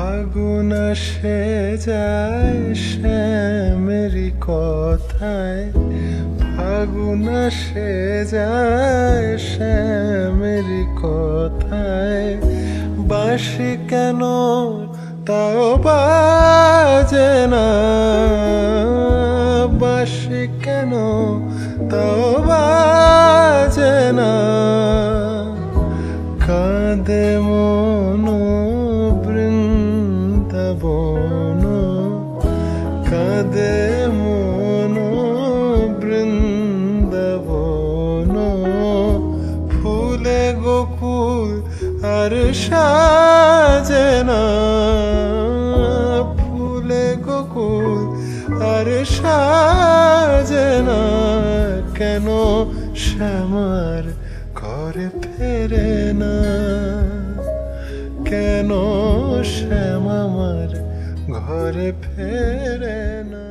ফাগুন আসে যায় শ্যামেরি কথায়, ফাগুন আসে যায় শ্যামেরি কথায়। বাঁশি কেন তাও বাজে না, বাঁশি কেন তাও বাজে না। কাঁদে মন বৃন্দাবন, কাঁদে মন বৃন্দাবন। ফুলে গোকুল আর সাজে না, ফুলে গোকুল আর সাজে না। কেন শ্যামার ঘরে ফেরে না, কেন শ্যাম আমার ঘরে ফেরে না।